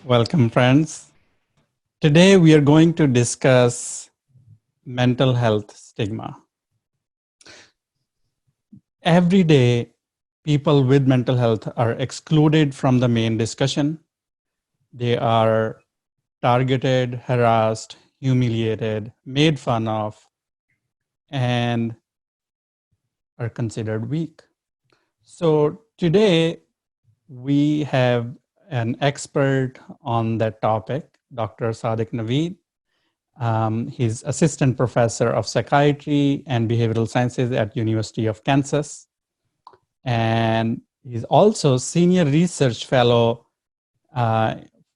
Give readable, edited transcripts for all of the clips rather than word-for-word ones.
Welcome, friends. Today we are going to discuss mental health stigma. Every day, people with mental health are excluded from the main discussion. They are targeted, harassed, humiliated, made fun of, and are considered weak. So today, we have an expert on that topic, Dr. Sadiq Naveed. He's assistant professor of psychiatry and behavioral sciences at University of Kansas. And he's also senior research fellow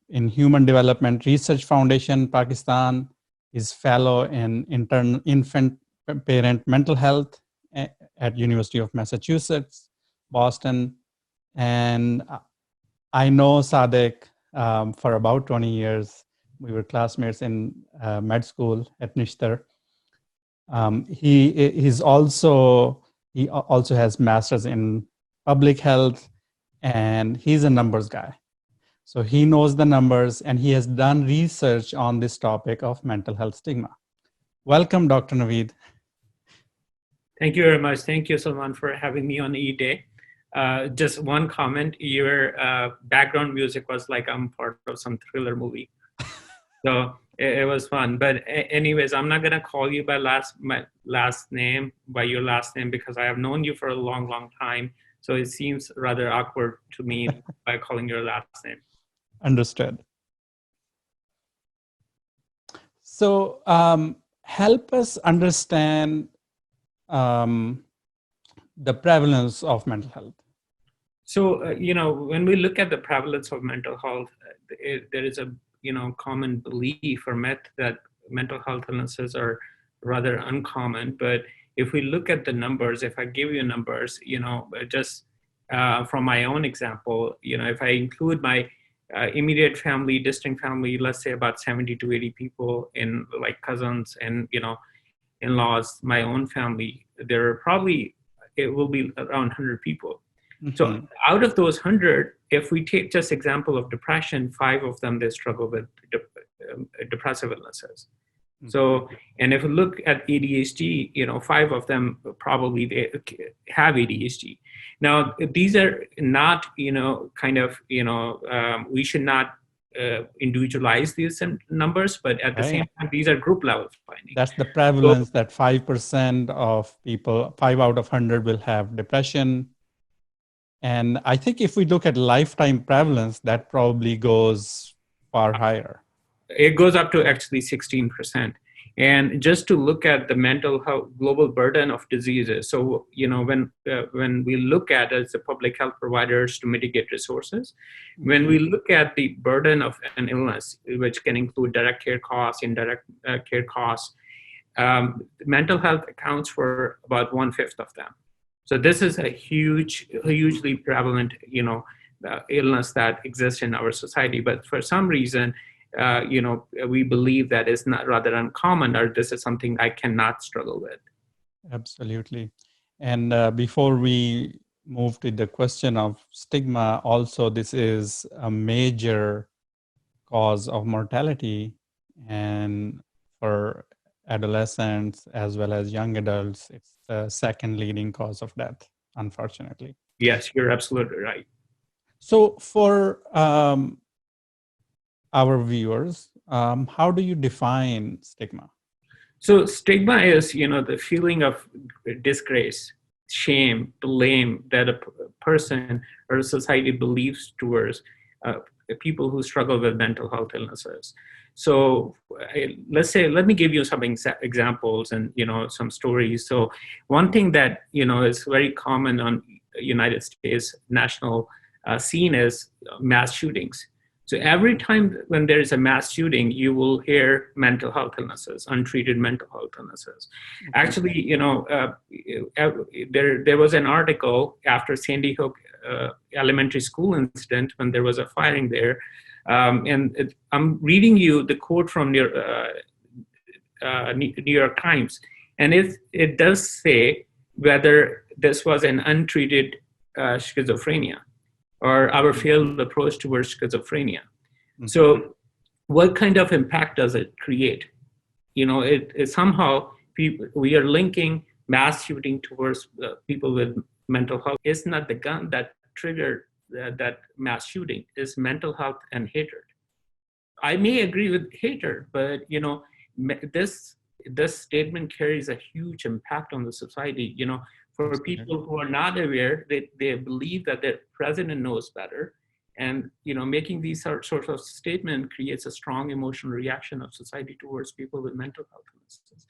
in Human Development Research Foundation, Pakistan. He's fellow in infant parent mental health at University of Massachusetts, Boston. And I know Sadiq for about 20 years. We were classmates in med school at Nishtar. He also has masters in public health, and he's a numbers guy. So he knows the numbers, and he has done research on this topic of mental health stigma. Welcome, Dr. Naveed. Thank you very much. Thank you, Salman, for having me on E-Day. Just one comment, your background music was like I'm part of some thriller movie. So it was fun. But anyways, I'm not gonna call you by your last name, because I have known you for a long, long time. So it seems rather awkward to me by calling your last name. Understood. So help us understand the prevalence of mental health. So, when we look at the prevalence of mental health, there is a, common belief or myth that mental health illnesses are rather uncommon. But if we look at the numbers, if I give you numbers, just from my own example, if I include my immediate family, distant family, let's say about 70 to 80 people in like cousins and, in-laws, my own family, it will be around 100 people. Mm-hmm. So out of those 100, if we take just example of depression, 5 of them, they struggle with depressive illnesses. Mm-hmm. So, and if we look at ADHD, 5 of them probably they have ADHD. Now, these are not, we should not individualize these numbers, but at the same time, these are group level findings. That's the prevalence, that 5% of people, 5 out of 100 will have depression. And I think if we look at lifetime prevalence, that probably goes far higher. It goes up to actually 16%. And just to look at the mental health global burden of diseases. So, when we look at as the public health providers to mitigate resources, when we look at the burden of an illness, which can include direct care costs, indirect care costs, mental health accounts for about 1/5 of them. So this is a hugely prevalent, illness that exists in our society. But for some reason, we believe that is not rather uncommon, or this is something I cannot struggle with. Absolutely. And before we move to the question of stigma, also this is a major cause of mortality, and for adolescents as well as young adults, it's the second leading cause of death, unfortunately. Yes, you're absolutely right. So for our viewers, how do you define stigma? So stigma is, the feeling of disgrace, shame, blame that a person or a society believes towards people who struggle with mental health illnesses. So let me give you some examples and, some stories. So one thing that, is very common on United States national scene is mass shootings. So every time when there is a mass shooting, you will hear mental health illnesses, untreated mental health illnesses. Actually, there was an article after Sandy Hook elementary school incident when there was a firing there. I'm reading you the quote from New York Times. And it does say whether this was an untreated schizophrenia or our failed approach towards schizophrenia. So what kind of impact does it create? It somehow we are linking mass shooting towards people with mental health. It's not the gun that triggered that mass shooting. It's mental health and hatred. I may agree with hatred, but this this statement carries a huge impact on the society. For people who are not aware, they believe that their president knows better, and making these sorts of statement creates a strong emotional reaction of society towards people with mental health illnesses.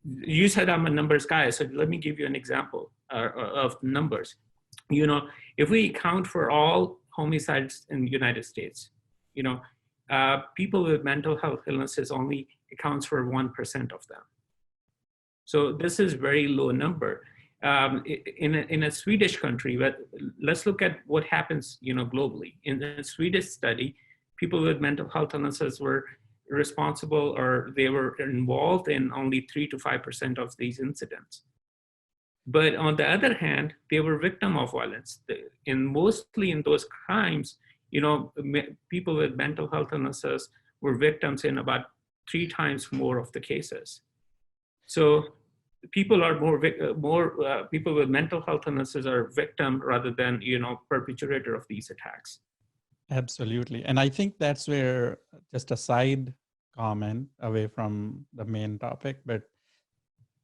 You said I'm a numbers guy, so let me give you an example of numbers. If we account for all homicides in the United States, people with mental health illnesses only accounts for 1% of them. So this is very low number. In a Swedish country, but let's look at what happens, globally. In the Swedish study, people with mental health illnesses were responsible, or they were involved in only 3 to 5% of these incidents. But on the other hand, they were victim of violence. Mostly in those crimes, people with mental health illnesses were victims in about 3 times more of the cases. So people are people with mental health illnesses are victim rather than perpetrator of these attacks. Absolutely. And I think that's where, just a side comment away from the main topic, but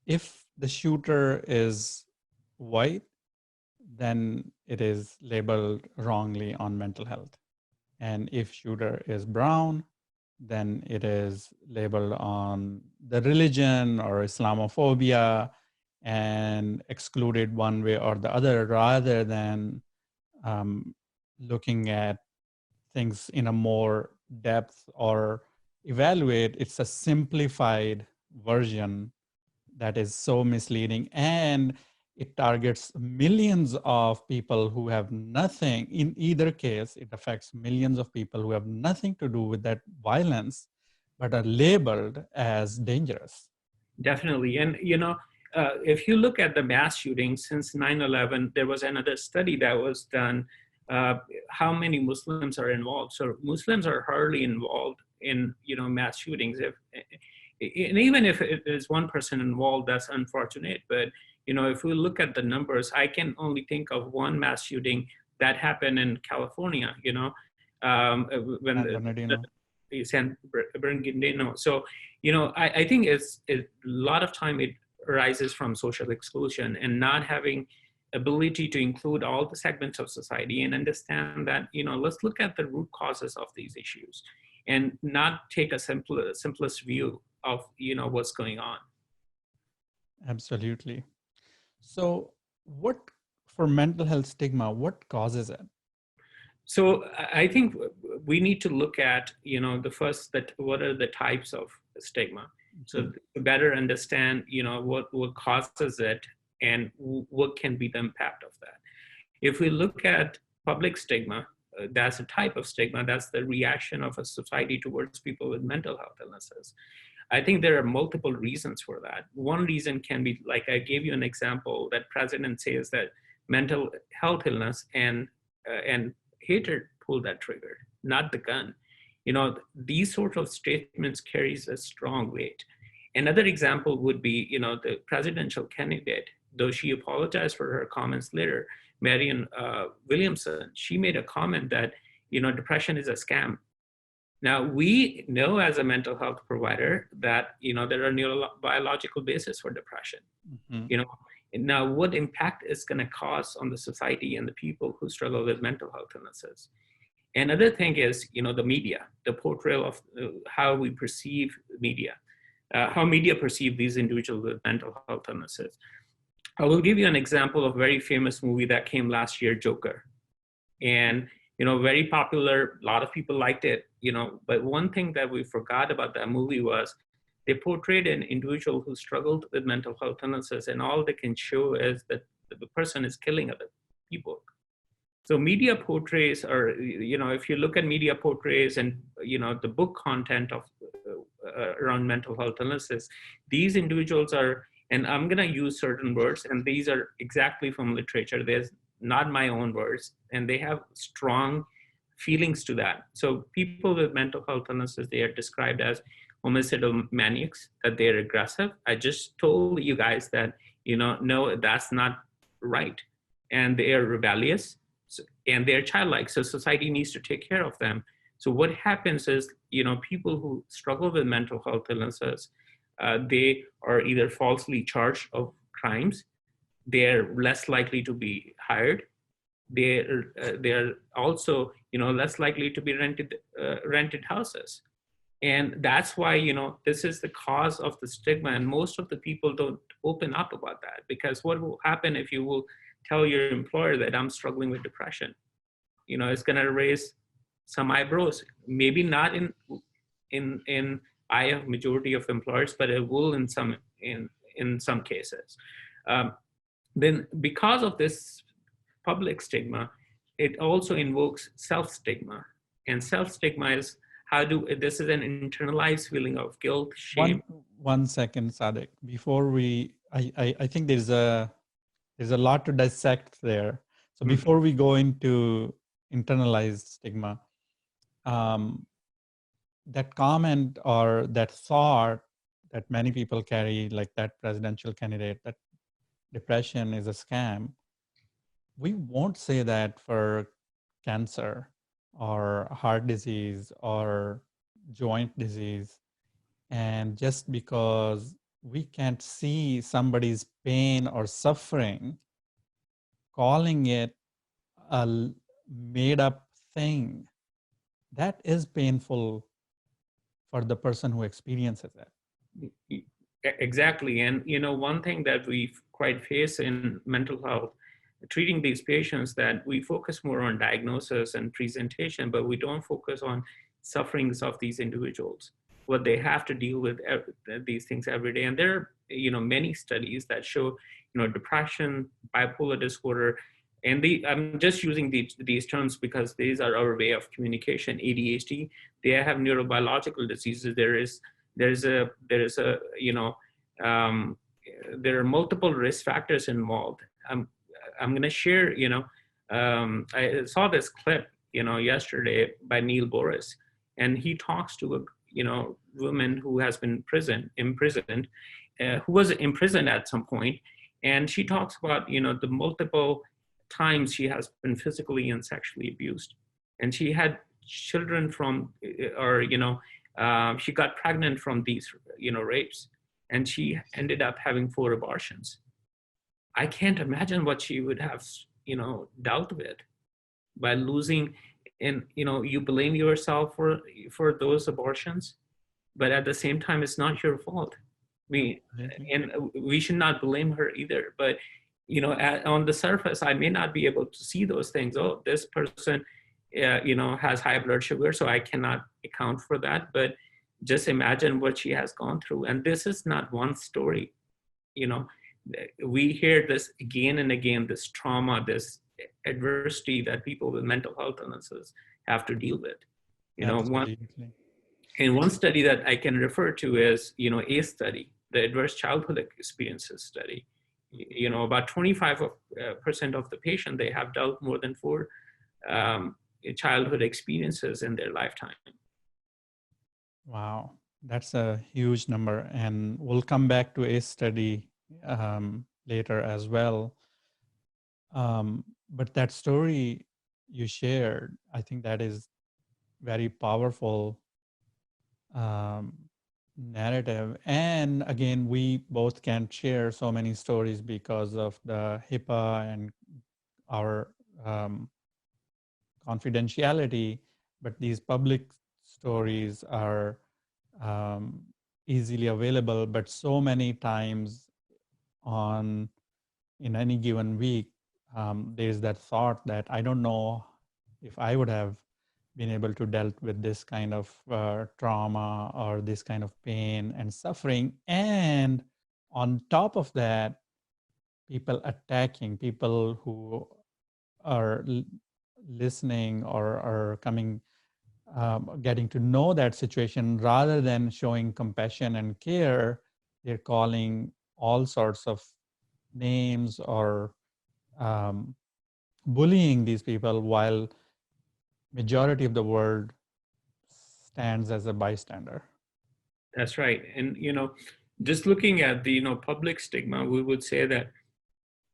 if the shooter is white, then it is labeled wrongly on mental health. And if shooter is brown, then it is labeled on the religion or Islamophobia and excluded one way or the other, rather than looking at things in a more depth or evaluate. It's a simplified version that is so misleading, and it targets millions of people who have nothing. In either case, it affects millions of people who have nothing to do with that violence, but are labeled as dangerous. Definitely. And, if you look at the mass shootings since 9/11, there was another study that was done, how many Muslims are involved. So Muslims are hardly involved in, mass shootings. And even if it is one person involved, that's unfortunate. But, if we look at the numbers, I can only think of one mass shooting that happened in California, when San Bernardino. So, I think it's a lot of time it arises from social exclusion and not having ability to include all the segments of society and understand that, let's look at the root causes of these issues and not take a simplest view of, what's going on. Absolutely. So for mental health stigma, what causes it? So I think we need to look at, what are the types of stigma. So to better understand, what causes it and what can be the impact of that. If we look at public stigma, that's a type of stigma. That's the reaction of a society towards people with mental health illnesses. I think there are multiple reasons for that. One reason can be, like I gave you an example, that president says that mental health illness and hatred pull that trigger, not the gun. These sort of statements carries a strong weight. Another example would be, the presidential candidate, though she apologized for her comments later, Marianne Williamson, she made a comment that, depression is a scam. Now, we know as a mental health provider that, there are neurobiological basis for depression. Now, what impact is going to cause on the society and the people who struggle with mental health illnesses? Another thing is, the media, the portrayal of how we perceive media, how media perceive these individuals with mental health illnesses. I will give you an example of a very famous movie that came last year, Joker. And, very popular, a lot of people liked it, but one thing that we forgot about that movie was they portrayed an individual who struggled with mental health illnesses, and all they can show is that the person is killing other people. So media portrays, or, if you look at media portrays and, the book content of around mental health illnesses, these individuals are, and I'm going to use certain words, and these are exactly from literature. There's not my own words, and they have strong feelings to that. So people with mental health illnesses, they are described as homicidal maniacs, that they're aggressive. I just told you guys that, no, that's not right. And they are rebellious, and they're childlike. So society needs to take care of them. So what happens is, people who struggle with mental health illnesses, they are either falsely charged of crimes, they're less likely to be hired, they're also less likely to be rented houses. And that's why this is the cause of the stigma, and most of the people don't open up about that, because what will happen if you will tell your employer that I'm struggling with depression? It's going to raise some eyebrows, maybe not in eye of majority of employers, but it will in some cases. Then because of this public stigma, it also invokes self-stigma. And self-stigma is this is an internalized feeling of guilt, shame. One second, Sadiq. Before I think there's a lot to dissect there. So before we go into internalized stigma, that comment or that thought that many people carry, like that presidential candidate, that depression is a scam, we won't say that for cancer or heart disease or joint disease. And just because we can't see somebody's pain or suffering, calling it a made up thing, that is painful for the person who experiences it. Exactly. And one thing that we quite face in mental health, treating these patients, that we focus more on diagnosis and presentation, but we don't focus on sufferings of these individuals, what they have to deal with these things every day. And there are many studies that show depression, bipolar disorder, and I'm just using these terms because these are our way of communication. ADHD, they have neurobiological diseases. There are multiple risk factors involved. I'm going to share. I saw this clip yesterday by Neil Boris, and he talks to a woman who has been imprisoned, who was imprisoned at some point, and she talks about the multiple times she has been physically and sexually abused, and she had children from, or she got pregnant from these rapes, and she ended up having 4 abortions. I can't imagine what she would have dealt with by losing. And you blame yourself for those abortions, but at the same time it's not your fault. And we should not blame her either. But on the surface, I may not be able to see those things. Oh, this person has high blood sugar, so I cannot account for that. But just imagine what she has gone through. And this is not one story. We hear this again and again, this trauma, this adversity that people with mental health illnesses have to deal with. One study that I can refer to is a study, the adverse childhood experiences study. About 25% of the patient, they have dealt more than 4 childhood experiences in their lifetime. Wow, that's a huge number. And we'll come back to a study later as well. But that story you shared, I think that is very powerful narrative. And again, we both can't share so many stories because of the HIPAA and our confidentiality, but these public stories are easily available. But so many times in any given week, there's that thought that I don't know if I would have been able to deal with this kind of trauma or this kind of pain and suffering. And on top of that, people who are listening or are coming, getting to know that situation, rather than showing compassion and care, they're calling all sorts of names or bullying these people, while majority of the world stands as a bystander. That's right. And, just looking at the, public stigma, we would say that,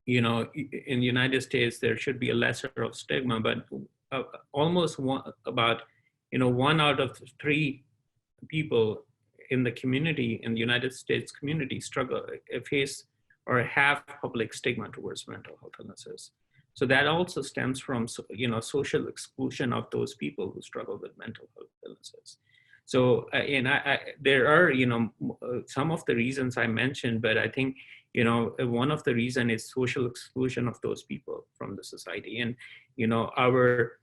in the United States, there should be a lesser of stigma, but almost about, 1 out of 3 people in the community, in the United States community, face or have public stigma towards mental health illnesses. So that also stems from, social exclusion of those people who struggle with mental health illnesses. So, and there are, some of the reasons I mentioned, but I think, one of the reason is social exclusion of those people from the society, and, our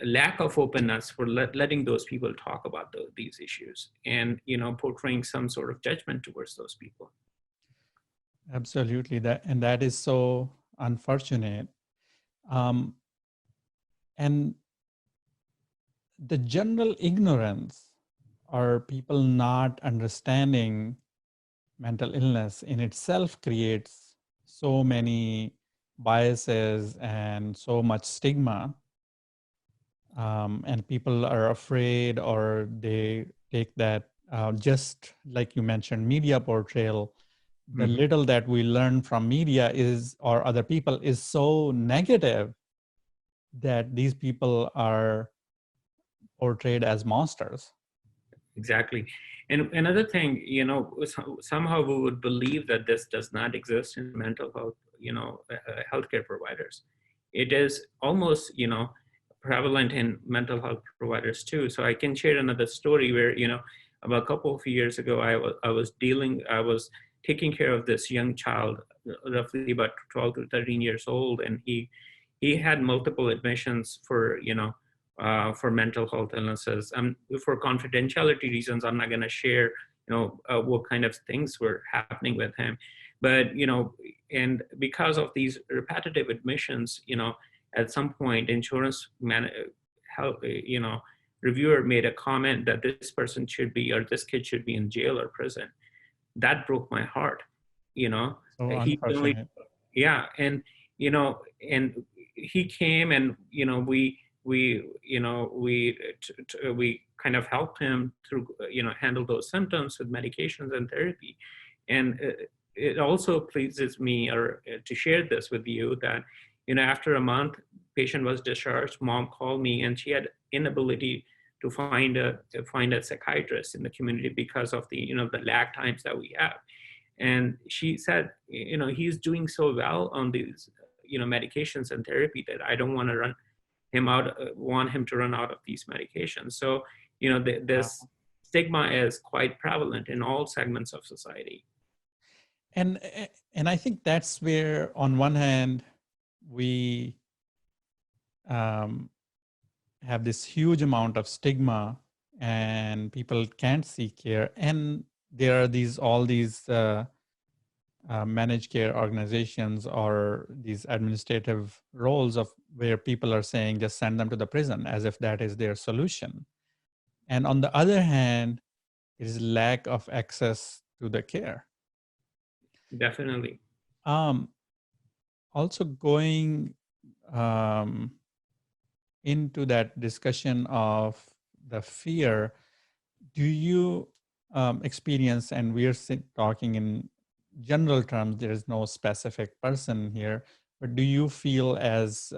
lack of openness for letting those people talk about these issues, and, portraying some sort of judgment towards those people. Absolutely, that is so unfortunate. And the general ignorance or people not understanding mental illness in itself creates so many biases and so much stigma. And people are afraid, or they take that, just like you mentioned, media portrayal. The little that we learn from media is, or other people, is so negative that these people are portrayed as monsters. Exactly. And another thing, somehow we would believe that this does not exist in mental health, healthcare providers. It is almost, prevalent in mental health providers too. So I can share another story where, about a couple of years ago, I was taking care of this young child, roughly about 12 to 13 years old, and he had multiple admissions for mental health illnesses. For confidentiality reasons, I'm not going to share, what kind of things were happening with him. But, and because of these repetitive admissions, at some point, reviewer made a comment that this person should be, or this kid should be in jail or prison. That broke my heart, So he only, unfortunate. yeah. And, and he came, and, we kind of helped him through, handle those symptoms with medications and therapy. And it also pleases me, or to share this with you, that, after a month, patient was discharged, mom called me, and she had inability to find a psychiatrist in the community because of the, the lag times that we have. And she said, he's doing so well on these, medications and therapy, that I don't want to want him to run out of these medications. So, this stigma is quite prevalent in all segments of society. And I think that's where, on one hand, we have this huge amount of stigma, and people can't seek care. And there are all these managed care organizations, or these administrative roles of where people are saying just send them to the prison, as if that is their solution. And on the other hand, there is lack of access to the care. Definitely. Also going into that discussion of the fear, do you experience, and we're talking in general terms, there is no specific person here, but do you feel as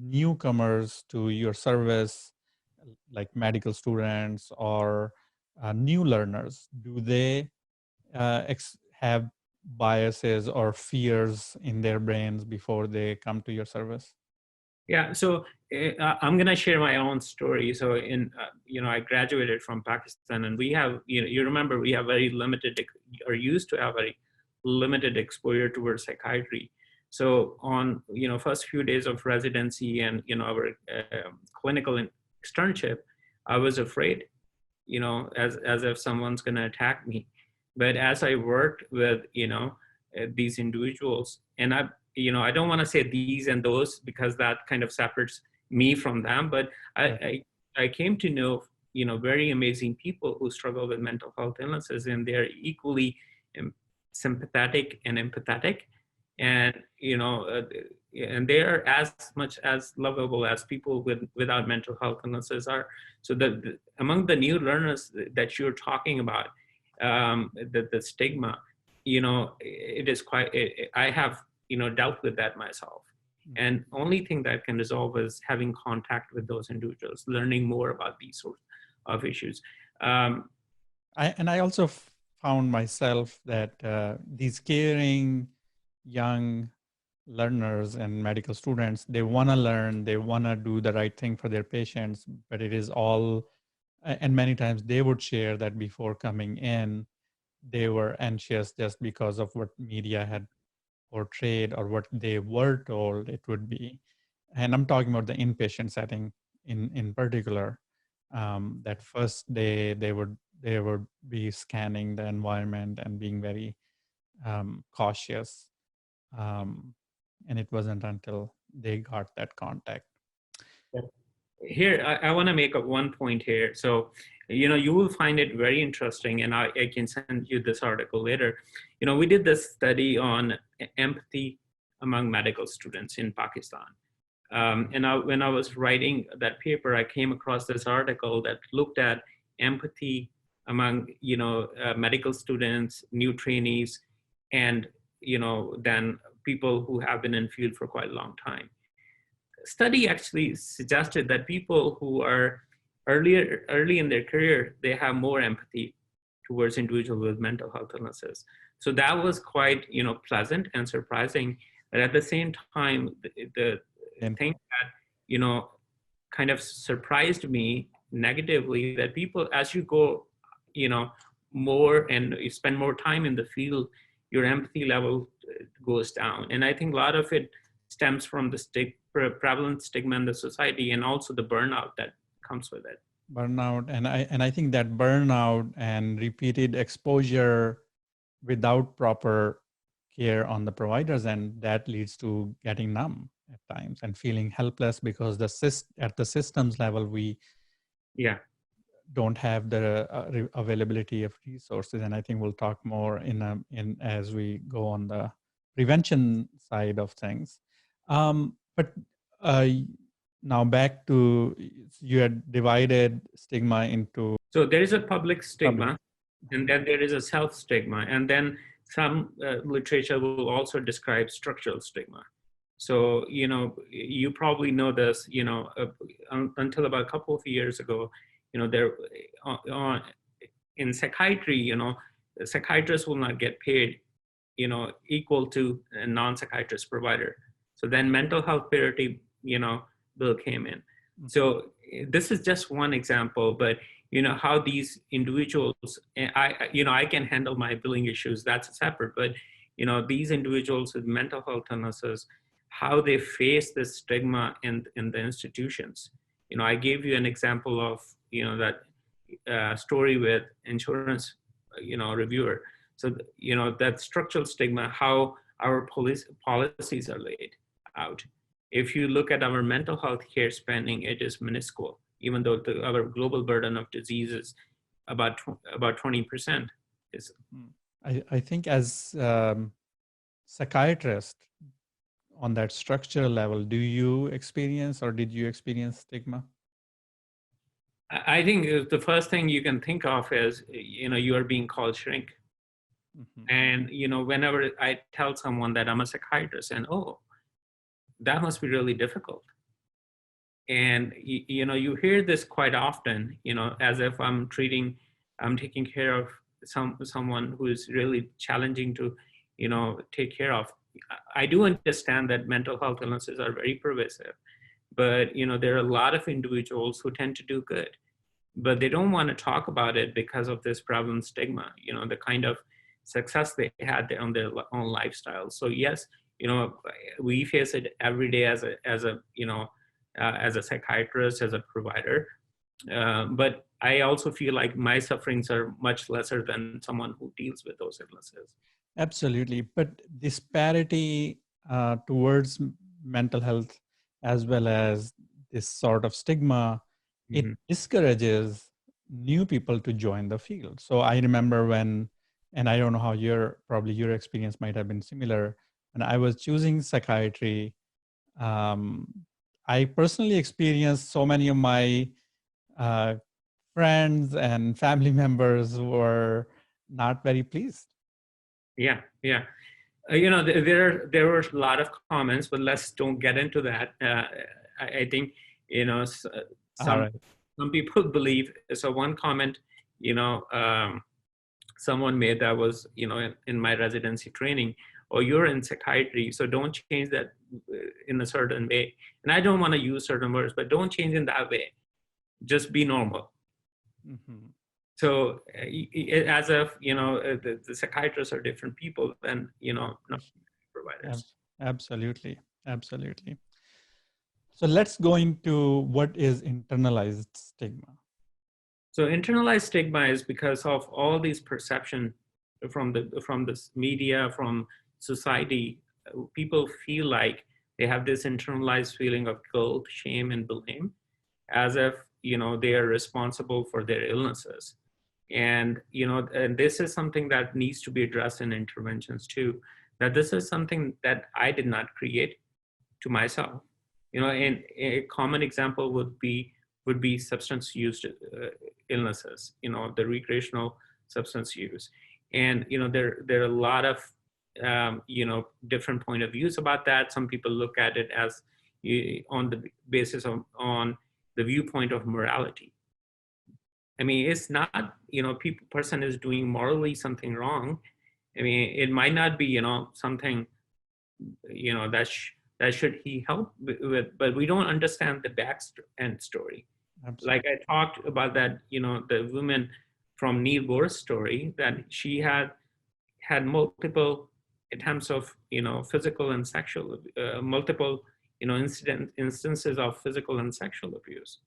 newcomers to your service, like medical students or new learners, do they have biases or fears in their brains before they come to your service? Yeah, so I'm going to share my own story. So I graduated from Pakistan, and we have, you remember, we have very limited, or used to have very limited exposure towards psychiatry. So on, first few days of residency and, our clinical externship, I was afraid, as if someone's going to attack me. But as I worked with, these individuals, and I don't want to say these and those, because that kind of separates me from them, but I came to know, very amazing people who struggle with mental health illnesses, and they're equally sympathetic and empathetic. And, and they are as much as lovable as people without mental health illnesses are. So among the new learners that you're talking about, the stigma, it is quite, I have, dealt with that myself. And only thing that can resolve is having contact with those individuals, learning more about these sorts of issues. I also found myself that these caring young learners and medical students, they want to learn, they want to do the right thing for their patients, but it is all, and many times they would share that before coming in, they were anxious just because of what media had portrayed or what they were told it would be. And I'm talking about the inpatient setting in particular. That first day they would be scanning the environment and being very cautious. And it wasn't until they got that contact. Here, I want to make up one point here. So, you will find it very interesting, and I can send you this article later. We did this study on empathy among medical students in Pakistan. And when I was writing that paper, I came across this article that looked at empathy among, medical students, new trainees, and, then people who have been in field for quite a long time. Study actually suggested that people who are early in their career, they have more empathy towards individuals with mental health illnesses. So that was quite, pleasant and surprising. But at the same time, the thing that, kind of surprised me negatively, that people, as you go, more and you spend more time in the field, your empathy level goes down. And I think a lot of it stems from the prevalent stigma in the society, and also the burnout that comes with it. Burnout, and I think that burnout and repeated exposure without proper care on the providers, and that leads to getting numb at times and feeling helpless because at the systems level we don't have the availability of resources. And I think we'll talk more in as we go on the prevention side of things. But now back to, you had divided stigma into. So there is a public stigma, and then there is a self stigma, and then some literature will also describe structural stigma. So, you probably know this, until about a couple of years ago, there in psychiatry, psychiatrists will not get paid, equal to a non-psychiatrist provider. So then mental health parity, bill came in. So this is just one example, but how these individuals, I can handle my billing issues, that's separate, but these individuals with mental health illnesses, how they face this stigma in the institutions. I gave you an example of that story with insurance reviewer. So that structural stigma, how our policies are laid out. If you look at our mental health care spending, it is minuscule, even though our global burden of disease is about 20%. I think as psychiatrist, on that structural level, do you experience or did you experience stigma? I think the first thing you can think of is, you are being called shrink. Mm-hmm. And, whenever I tell someone that I'm a psychiatrist, and, oh, that must be really difficult. And, you hear this quite often, as if I'm taking care of someone who is really challenging to, take care of. I do understand that mental health illnesses are very pervasive, but, there are a lot of individuals who tend to do good, but they don't want to talk about it because of this prevalent stigma, the kind of success they had on their own lifestyle. So yes, we face it every day as a psychiatrist, as a provider. But I also feel like my sufferings are much lesser than someone who deals with those illnesses. Absolutely. But disparity towards mental health, as well as this sort of stigma, it discourages new people to join the field. So I remember when, and I don't know how your experience might have been similar, when I was choosing psychiatry, I personally experienced so many of my friends and family members were not very pleased. Yeah, yeah. There were a lot of comments, but let's don't get into that. I think All some right. some people believe. So one comment, you know, someone made that was in my residency training. Oh, you're in psychiatry, so don't change that in a certain way. And I don't want to use certain words, but don't change in that way. Just be normal. Mm-hmm. So as if the psychiatrists are different people than providers. Absolutely. Absolutely. So let's go into what is internalized stigma. So internalized stigma is because of all these perception from the media, from society. People feel like they have this internalized feeling of guilt, shame, and blame, as if they are responsible for their illnesses. And this is something that needs to be addressed in interventions too. That this is something that I did not create to myself. And a common example would be substance use illnesses. The recreational substance use, and there are a lot of different point of views about that. Some people look at it as on the basis of on the viewpoint of morality. I mean, it's not person is doing morally something wrong. I mean, it might not be something that should he help with, but we don't understand the back end story. Absolutely. Like I talked about that, the woman from Neil Bohr's story, that she had multiple attempts of physical and sexual multiple instances of physical and sexual abuse.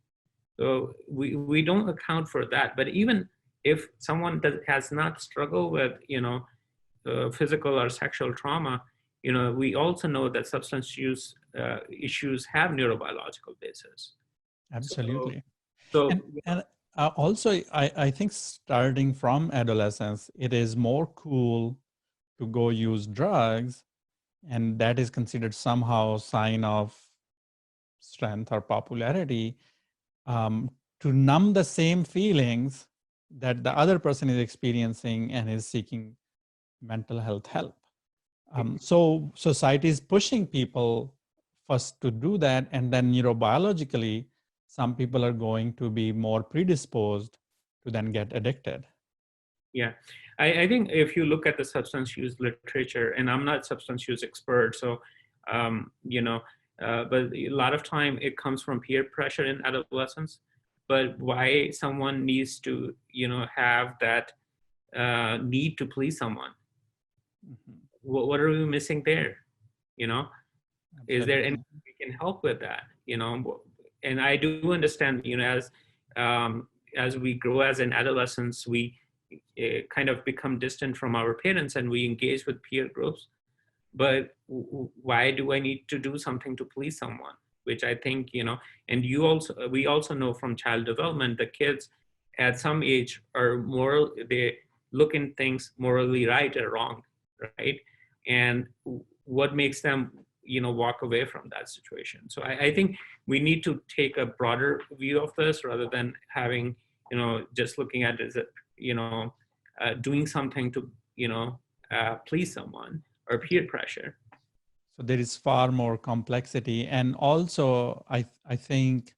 So we don't account for that. But even if someone has not struggled with physical or sexual trauma, we also know that substance use issues have neurobiological basis. So, Absolutely. so And also, I think starting from adolescence, it is more cool to go use drugs, and that is considered somehow sign of strength or popularity, to numb the same feelings that the other person is experiencing and is seeking mental health help. So society is pushing people first to do that, and then neurobiologically, some people are going to be more predisposed to then get addicted. yeah, I think if you look at the substance use literature, and I'm not substance use expert, so but a lot of time it comes from peer pressure in adolescence. But why someone needs to have that need to please someone? Mhm. What are we missing there? You know, is there anything Absolutely. we can help with that? And I do understand, as we grow as an adolescents, we kind of become distant from our parents and we engage with peer groups. But why do I need to do something to please someone? Which I think, and we also know from child development, the kids at some age are they look in things morally right or wrong, right? And what makes them walk away from that situation. So I think we need to take a broader view of this rather than having just looking at it as doing something to please someone or peer pressure. So there is far more complexity, and also I think,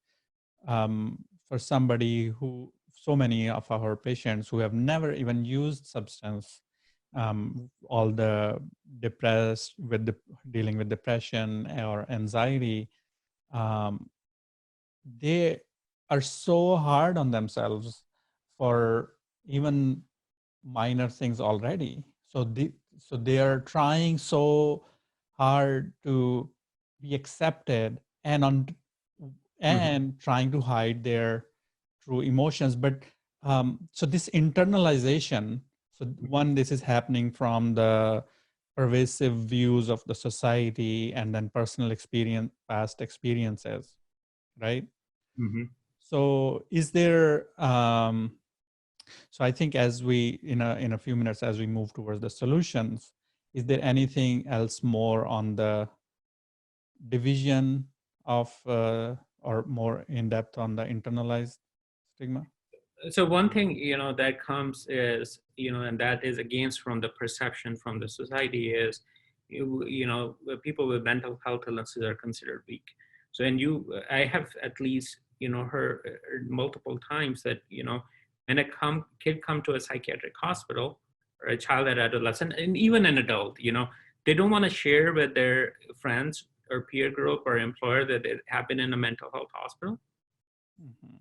for somebody who, so many of our patients who have never even used substance, all the depressed with dealing with depression or anxiety, um, they are so hard on themselves for even minor things already. So they are trying so hard to be accepted, Mm-hmm. and trying to hide their true emotions. But so this internalization, so one, this is happening from the pervasive views of the society and then personal experience, past experiences, right? Mm-hmm. So is there, so I think as we, in a few minutes, as we move towards the solutions, is there anything else more on the division of or more in depth on the internalized stigma? So one thing, that comes is, and that is against from the perception from the society is, people with mental health illnesses are considered weak. So, and I have at least, heard multiple times that, when kid come to a psychiatric hospital, or a child or adolescent, and even an adult, they don't want to share with their friends or peer group or employer that they have been in a mental health hospital,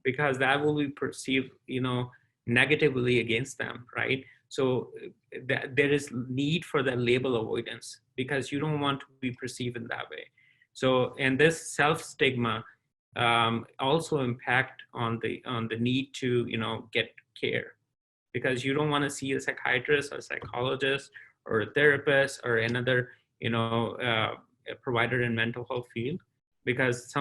because that will be perceived, negatively against them, right? So there is need for that label avoidance, because you don't want to be perceived in that way. So, and this self stigma also impact on the need to, get care, because you don't want to see a psychiatrist or psychologist or a therapist or another, a provider in mental health field, because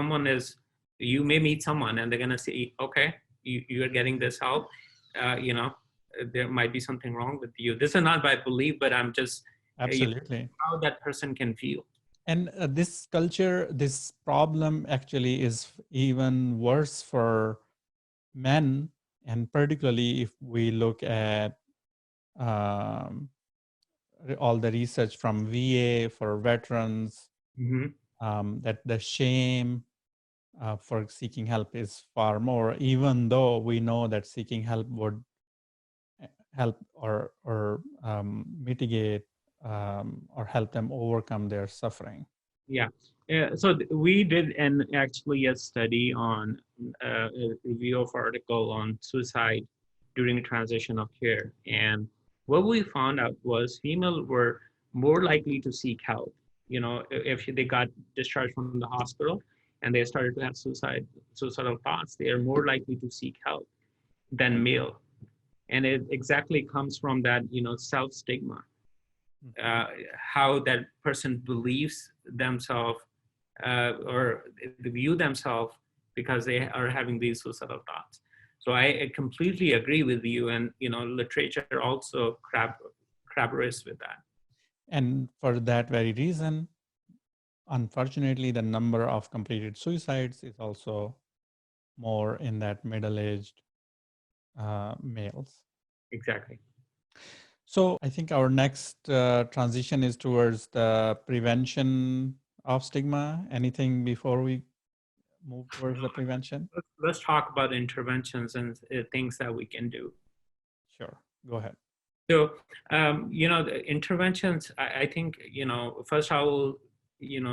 you may meet someone and they're going to say, okay, you're getting this help, there might be something wrong with you. This is not by belief, but I'm just Absolutely. how that person can feel. And this culture, this problem actually is even worse for men, and particularly if we look at um, all the research from VA for veterans, that the shame for seeking help is far more, even though we know that seeking help would help or mitigate or help them overcome their suffering. Yeah. So we did actually a study on a review of article on suicide during transition of care, and what we found out was female were more likely to seek help. If they got discharged from the hospital and they started to have suicidal thoughts, they are more likely to seek help than male, and it exactly comes from that self stigma, how that person believes themselves or they view themselves, because they are having these suicidal thoughts. So I completely agree with you, and literature also corroborates with that. And for that very reason, unfortunately, the number of completed suicides is also more in that middle-aged males. Exactly. So I think our next transition is towards the prevention of stigma. Anything before we move towards the prevention? Let's talk about interventions and things that we can do. Sure, go ahead. So, the interventions, I think, first I will,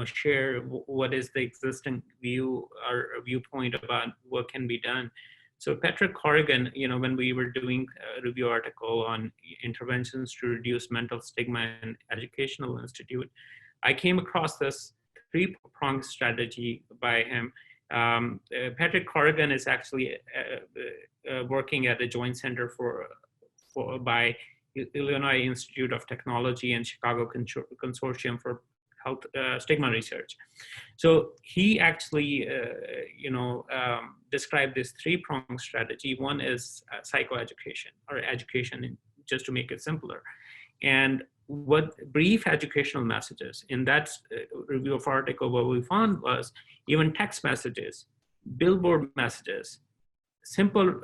share what is the existing view or viewpoint about what can be done. So Patrick Corrigan, when we were doing a review article on interventions to reduce mental stigma in educational institute, I came across this three-pronged strategy by him. Patrick Corrigan is actually working at the Joint Center by Illinois Institute of Technology and Chicago Consortium for Health Stigma Research. So he actually, described this three-pronged strategy. One is psychoeducation, or education, just to make it simpler. And what brief educational messages in that review of article, what we found was even text messages, billboard messages, simple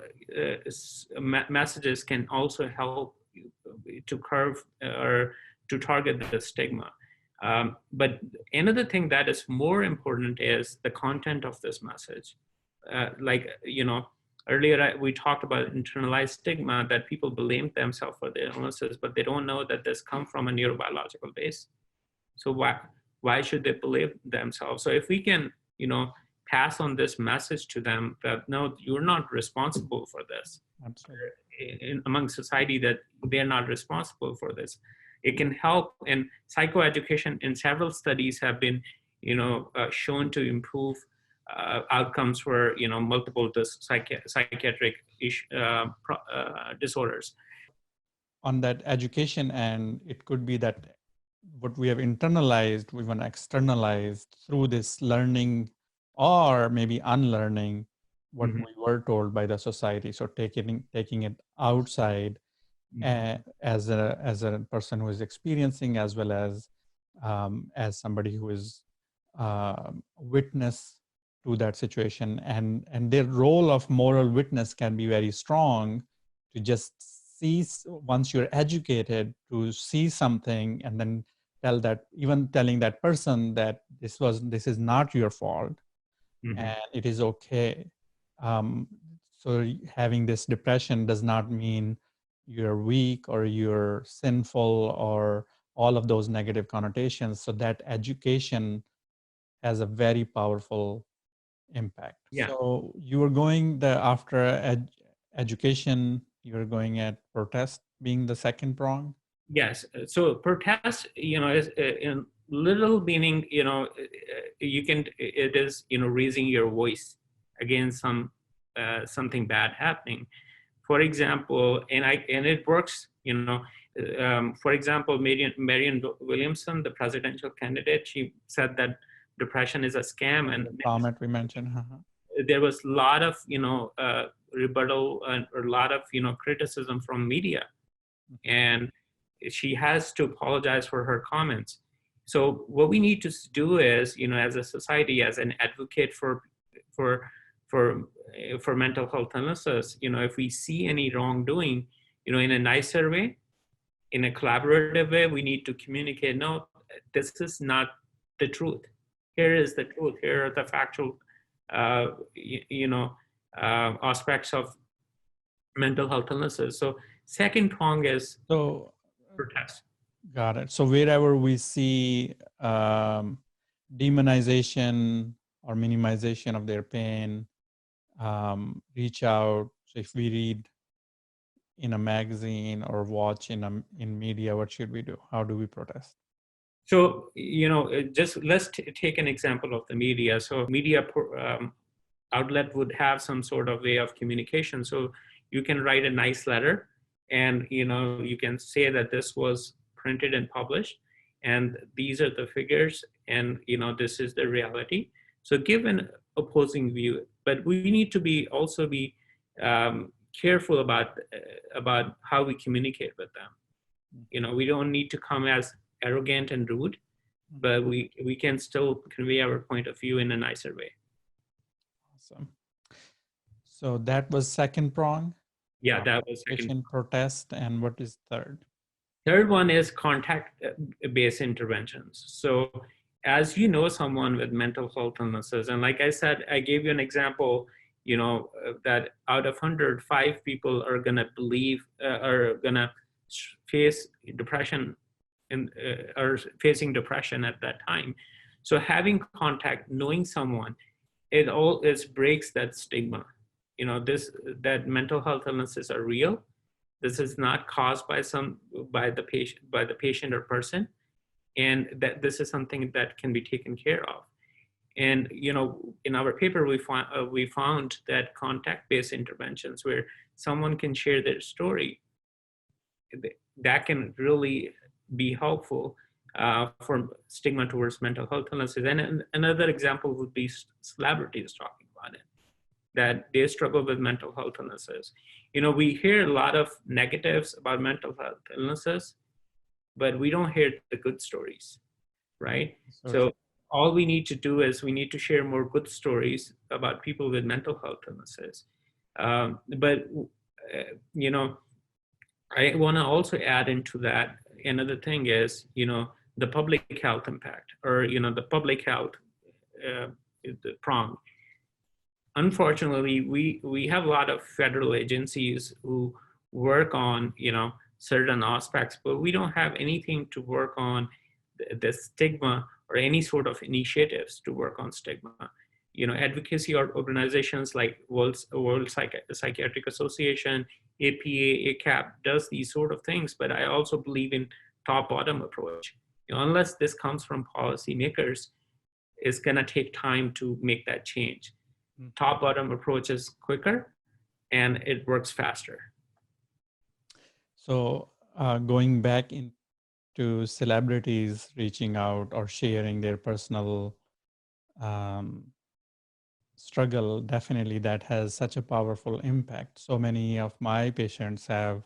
messages can also help to curve or to target the stigma. But another thing that is more important is the content of this message. Earlier we talked about internalized stigma, that people blame themselves for their illnesses, but they don't know that this comes from a neurobiological base. So why should they believe themselves? So if we can, pass on this message to them that no, you're not responsible for this. Absolutely. Among society, that they're not responsible for this. It can help. And psychoeducation in several studies have been, shown to improve outcomes for, multiple psychiatric disorders. On that education, and it could be that what we have internalized, we want to externalize through this learning, or maybe unlearning what we were told by the society. So taking it outside as a person who is experiencing, as well as somebody who is witness to that situation, and their role of moral witness can be very strong, to just see, once you're educated, to see something and then telling that person that this is not your fault, and it is okay. So having this depression does not mean you're weak or you're sinful or all of those negative connotations. So that education has a very powerful impact. Yeah. So you were going after education, you were going at protest being the second prong. Yes. So protest, is in little meaning, you can, it is, raising your voice against something bad happening. For example, and it works, for example, Marianne Williamson, the presidential candidate, she said that depression is a scam, and The comment we mentioned. there was a lot of, rebuttal and a lot of, criticism from media, and she has to apologize for her comments. So what we need to do is, as a society, as an advocate for for mental health illnesses, if we see any wrongdoing, in a nicer way, in a collaborative way, we need to communicate, no, this is not the truth. Here is the truth. Here are the factual, aspects of mental health illnesses. So second prong is protest. Got it. So wherever we see demonization or minimization of their pain, reach out. So if we read in a magazine or watch in media, what should we do? How do we protest? So, just let's take an example of the media. So media outlet would have some sort of way of communication. So you can write a nice letter, and you can say that this was printed and published, and these are the figures, and this is the reality. So give an opposing view, but we need to also be careful about how we communicate with them. We don't need to come as arrogant and rude, but we can still convey our point of view in a nicer way. Awesome. So that was second prong. Yeah, that was second. Protest, and what is third? Third one is contact-based interventions. So as you know someone with mental health illnesses, and like I said, I gave you an example, that out of 100, 5 people are gonna face depression and are facing depression at that time. So having contact, knowing someone, it breaks that stigma. That mental health illnesses are real. This is not caused by the patient or person, and that this is something that can be taken care of. And in our paper, we found that contact-based interventions, where someone can share their story, that can really be helpful for stigma towards mental health illnesses. And another example would be celebrities talking about it, that they struggle with mental health illnesses. We hear a lot of negatives about mental health illnesses, but we don't hear the good stories, right? So all we need to do is we need to share more good stories about people with mental health illnesses. But I want to also add into that, another thing is, the public health impact, or, the public health the prong. Unfortunately, we have a lot of federal agencies who work on, certain aspects, but we don't have anything to work on the stigma, or any sort of initiatives to work on stigma. Advocacy organizations like World Psychiatric Association, APA, ACAP does these sort of things, but I also believe in top-bottom approach. Unless this comes from policymakers, it's gonna take time to make that change. Top-bottom approach is quicker, and it works faster. So going back into celebrities reaching out or sharing their personal struggle, definitely that has such a powerful impact. So many of my patients have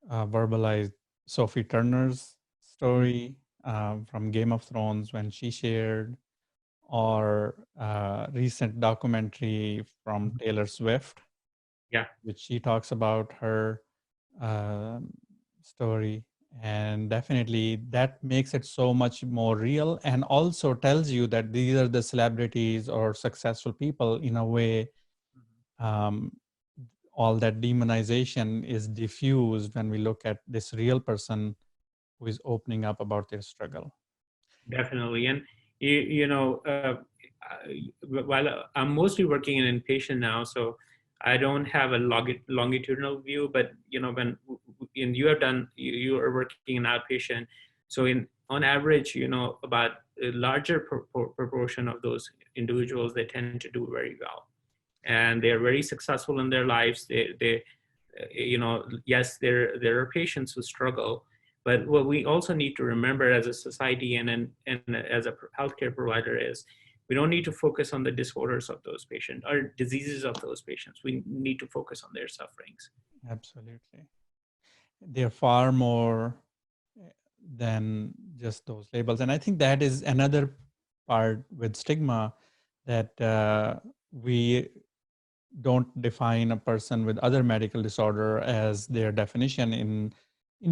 verbalized Sophie Turner's story from Game of Thrones, when she shared or recent documentary from Taylor Swift, Yeah, which she talks about her um story. And definitely that makes it so much more real, and also tells you that these are the celebrities or successful people in a way. um, all that demonization is diffused when we look at this real person who is opening up about their struggle. definitely. And while I'm mostly working in inpatient now, so I don't have a longitudinal view. But when you have done, you are working in outpatient, so on average, about a larger proportion of those individuals, they tend to do very well, and they're very successful in their lives. They yes, there are patients who struggle, but what we also need to remember as a society and as a healthcare provider is we don't need to focus on the disorders of those patients or diseases of those patients. We need to focus on their sufferings. Absolutely. They're far more than just those labels. And I think that is another part with stigma, that we don't define a person with other medical disorder as their definition in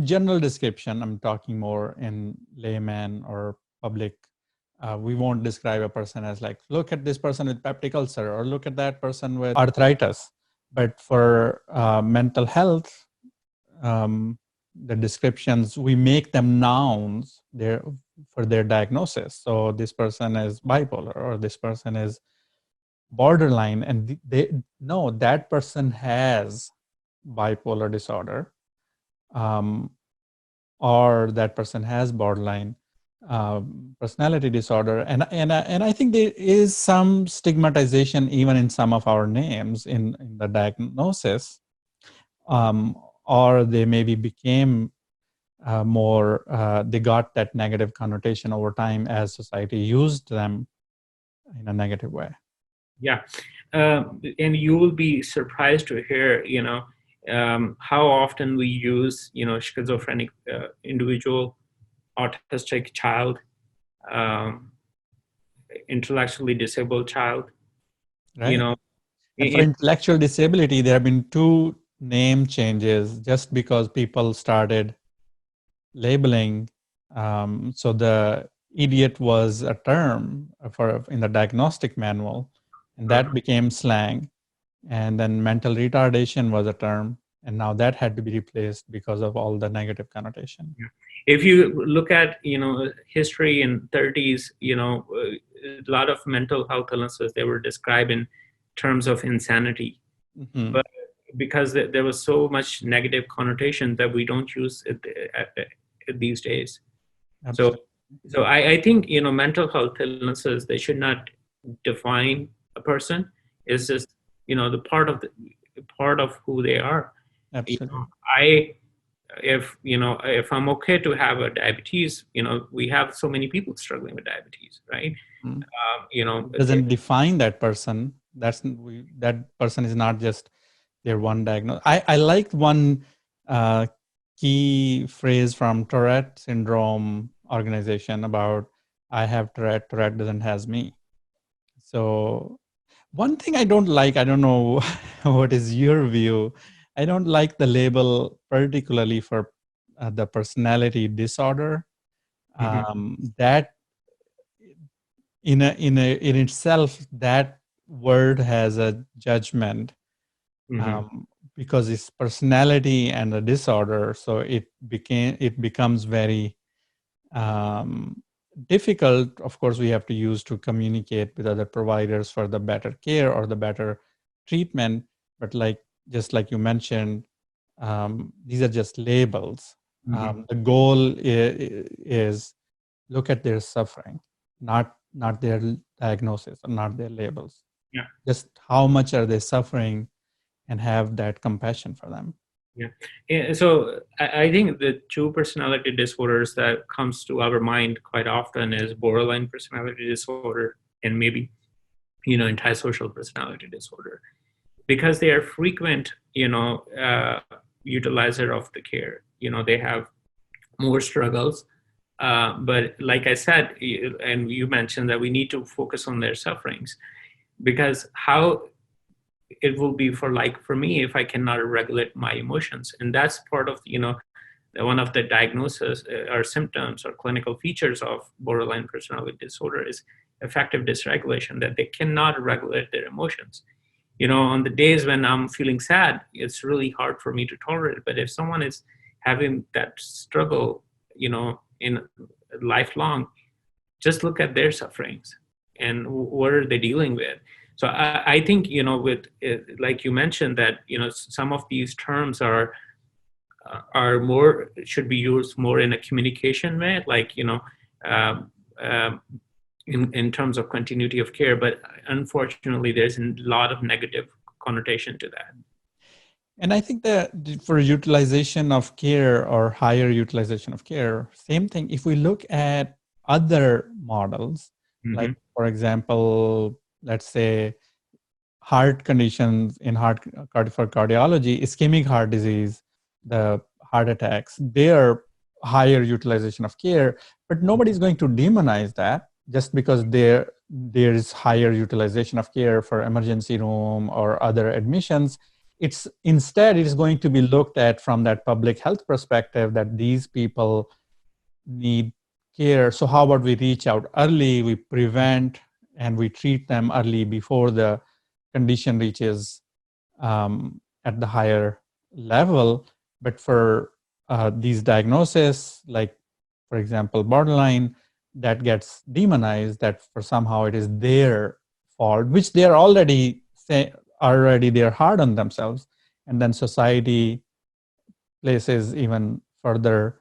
general description. I'm talking more in layman or public. We won't describe a person as like, look at this person with peptic ulcer, or look at that person with arthritis. But for mental health, um, the descriptions, we make them nouns there for their diagnosis. So this person is bipolar, or this person is borderline, and they know that person has bipolar disorder, um, or that person has borderline personality disorder. And I think there is some stigmatization even in some of our names in the diagnosis, um, or they maybe became more they got that negative connotation over time as society used them in a negative way. Yeah. And you will be surprised to hear, how often we use, schizophrenic individual, autistic child, um, intellectually disabled child, you Right. know, And for in, intellectual disability, there have been two name changes just because people started labeling. So the idiot was a term for in the diagnostic manual, and uh, that became slang. And then mental retardation was a term, and now that had to be replaced because of all the negative connotation. if you look at, history in 30s, a lot of mental health illnesses, they were described in terms of insanity. Hmm. But because there was so much negative connotation that we don't use it these days. So, Absolutely. I think, mental health illnesses, they should not define a person. It's just, the part of who they are. Absolutely. I if I'm okay to have a diabetes, we have so many people struggling with diabetes, right? Mm. Um, you know, It doesn't define that person. That person is not just their one diagnosis. I liked one uh, key phrase from Tourette syndrome organization about I have Tourette, Tourette doesn't has me. So one thing I don't like, I don't know what is your view. I don't like the label particularly for the personality disorder. mhm, That in itself, that word has a judgment, mhm, um, because it's personality and a disorder. So it becomes very um, difficult. Of course, we have to use to communicate with other providers for the better care or the better treatment. But just like you mentioned, these are just labels. mhm. The goal is look at their suffering, not their diagnosis or not their labels. Yeah. Just how much are they suffering, and have that compassion for them. Yeah. So I think the two personality disorders that comes to our mind quite often is borderline personality disorder and maybe, antisocial personality disorder, because they are frequent, utilizer of the care. They have more struggles. But like I said, and you mentioned that we need to focus on their sufferings, because how it will be for me if I cannot regulate my emotions. And that's part of, one of the diagnosis or symptoms or clinical features of borderline personality disorder is affective dysregulation, that they cannot regulate their emotions. On the days when I'm feeling sad, it's really hard for me to tolerate it. But if someone is having that struggle, in lifelong, just look at their sufferings and what are they dealing with. So I think, with like you mentioned, that some of these terms are should be used more in a communication way, like um, um, in terms of continuity of care. But unfortunately, there's a lot of negative connotation to that. And I think that for utilization of care or higher utilization of care, same thing. If we look at other models, like Mm-hmm. for example, let's say heart conditions in for cardiology, ischemic heart disease, the heart attacks, they are higher utilization of care, but nobody's going to demonize that just because there's higher utilization of care for emergency room or other admissions. It's instead, it is going to be looked at from that public health perspective that these people need care. So how about we reach out early, we prevent, and we treat them early before the condition reaches at the higher level. But for these diagnoses, like for example, borderline, that gets demonized, that for somehow it is their fault, which they are already they're hard on themselves. And then society places even further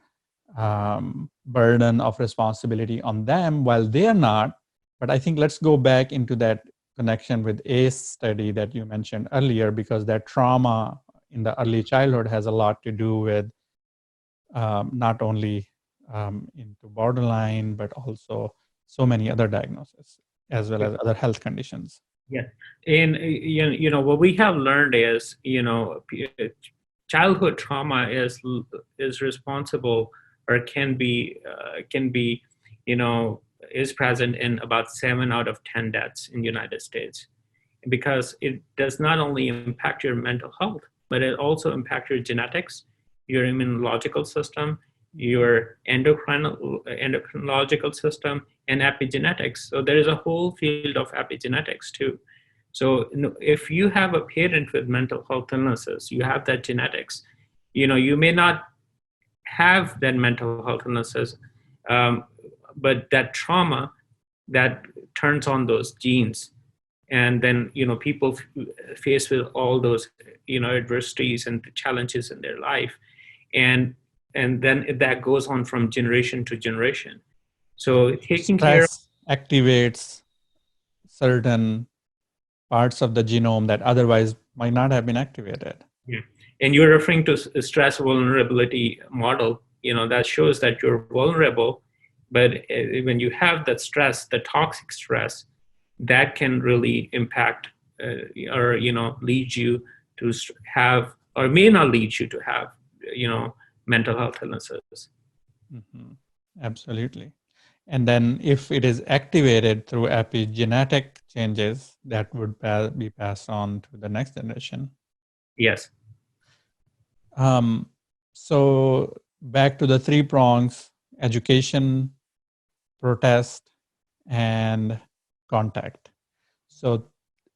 burden of responsibility on them while they are not. But I think let's go back into that connection with ACE study that you mentioned earlier, because that trauma in the early childhood has a lot to do with not only into borderline, but also so many other diagnoses, as well as other health conditions. Yeah, and what we have learned is, childhood trauma is responsible, or can be, is present in about 7 out of 10 deaths in the United States, because it does not only impact your mental health, but it also impacts your genetics, your immunological system, your endocrinological system, and epigenetics. So there is a whole field of epigenetics too. So if you have a parent with mental health illnesses, you have that genetics. You may not have that mental health illnesses, but that trauma that turns on those genes, and then people face with all those adversities and challenges in their life, and then that goes on from generation to generation. So taking care of, Stress activates certain parts of the genome that otherwise might not have been activated. yeah. And you're referring to stress vulnerability model, that shows that you're vulnerable, but when you have that stress, the toxic stress, that can really impact or lead you to have, or may not lead you to have mental health illnesses. Mm-hmm. Absolutely. And then if it is activated through epigenetic changes, that would be passed on to the next generation. Yes. So back to the 3 prongs: education, protest, and contact. So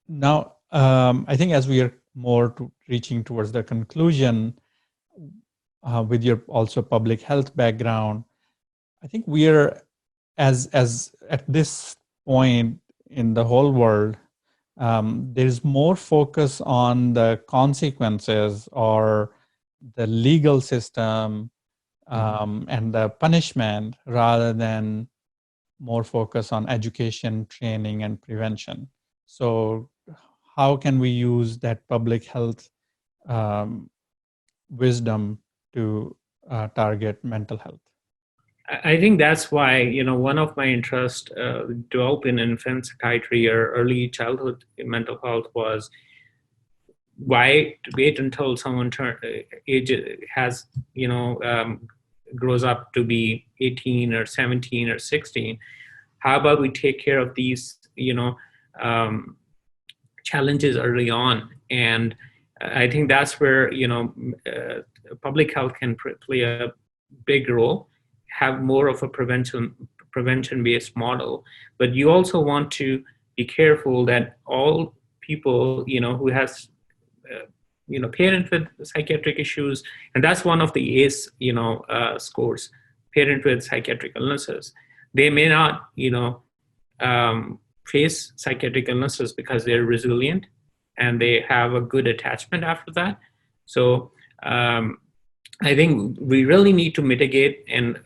now I think as we are more reaching towards the conclusion, with your also public health background, I think we are as at this point in the whole world, there's more focus on the consequences or the legal system and the punishment, rather than more focus on education, training, and prevention. So how can we use that public health wisdom to target mental health? I think that's why, one of my interests developed in infant psychiatry or early childhood mental health was, why wait until someone age has, grows up to be 18 or 17 or 16. How about we take care of these, um, challenges early on? And I think that's where, public health can play a big role, have more of a prevention-based model. But you also want to be careful that all people, who has, parent with psychiatric issues, and that's one of the ACE, scores, parent with psychiatric illnesses. They may not, face psychiatric illnesses because they're resilient and they have a good attachment after that. So I think we really need to mitigate and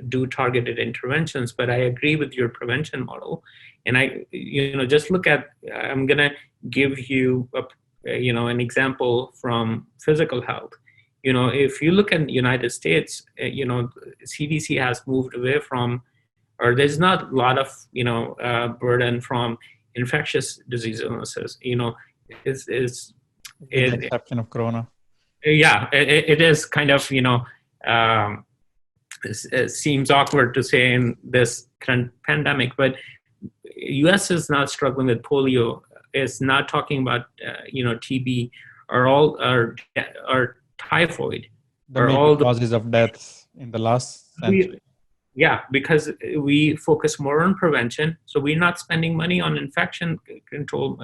do targeted interventions. But I agree with your prevention model, and I just look at. I'm gonna give you an example from physical health. If you look at the United States, CDC has moved away from, or there's not a lot of burden from infectious disease illnesses. Is With the exception of Corona. Yeah, it is kind of it seems awkward to say in this current pandemic, but U.S. is not struggling with polio. It's not talking about TB or typhoid. The major causes of deaths in the last century. Yeah, because we focus more on prevention. So we're not spending money on infection control,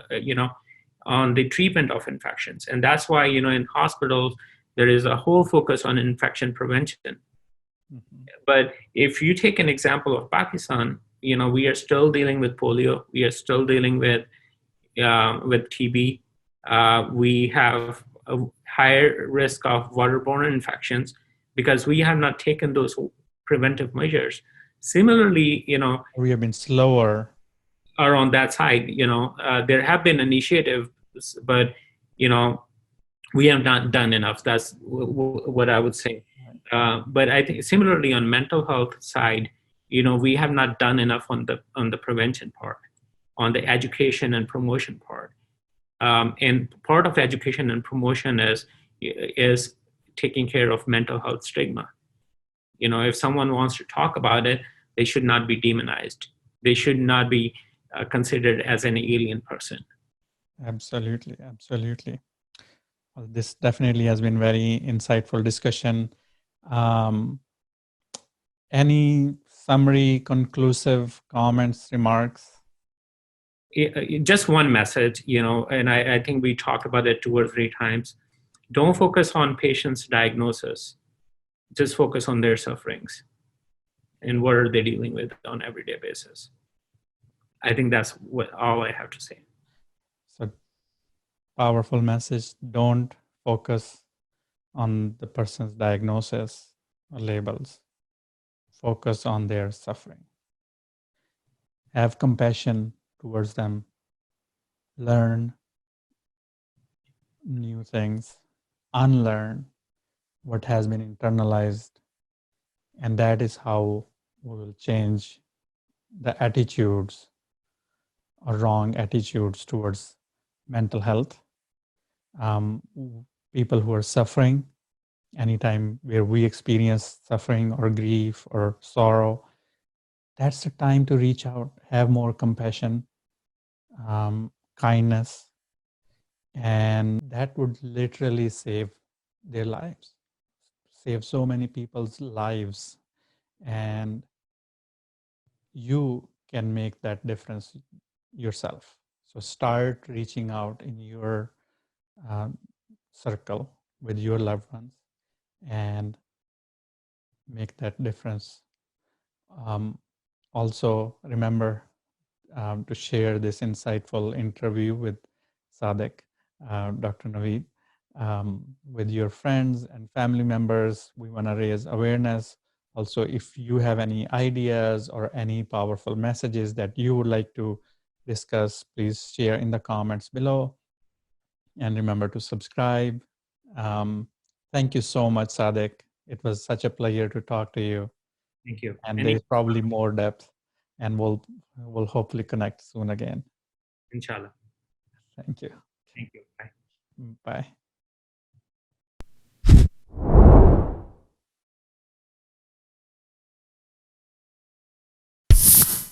on the treatment of infections. And that's why, in hospitals, there is a whole focus on infection prevention. Mm-hmm. But if you take an example of Pakistan, we are still dealing with polio. We are still dealing with TB. We have a higher risk of waterborne infections because we have not taken those preventive measures. Similarly, we have been slower. Are on that side. There have been initiatives, but we have not done enough. That's what I would say. But I think similarly on mental health side, we have not done enough on the prevention part, on the education and promotion part. And part of education and promotion is taking care of mental health stigma. If someone wants to talk about it, they should not be demonized. They should not be considered as an alien person. Absolutely. Well, this definitely has been very insightful discussion. Any summary, conclusive comments, remarks? Just one message, and I think we talked about it 2 or 3 times. Don't focus on patients' diagnosis. Just focus on their sufferings and what are they dealing with on an everyday basis. I think that's all I have to say. So, powerful message. Don't focus on the person's diagnosis or labels. Focus on their suffering. Have compassion towards them. Learn new things. Unlearn what has been internalized. And that is how we will change the attitudes or wrong attitudes towards mental health. People who are suffering, anytime where we experience suffering or grief or sorrow, that's the time to reach out, have more compassion, kindness, and that would literally save their lives, save so many people's lives, and you can make that difference yourself. So start reaching out in your circle with your loved ones and make that difference. Also, remember to share this insightful interview with Sadiq, Dr. Naveed, with your friends and family members. We want to raise awareness. Also, if you have any ideas or any powerful messages that you would like to discuss, please share in the comments below. And remember to subscribe. Thank you so much, Sadiq. It was such a pleasure to talk to you. Thank you. And there's probably more depth, and we'll hopefully connect soon again. Inshallah. Thank you. Thank you. Bye. Bye.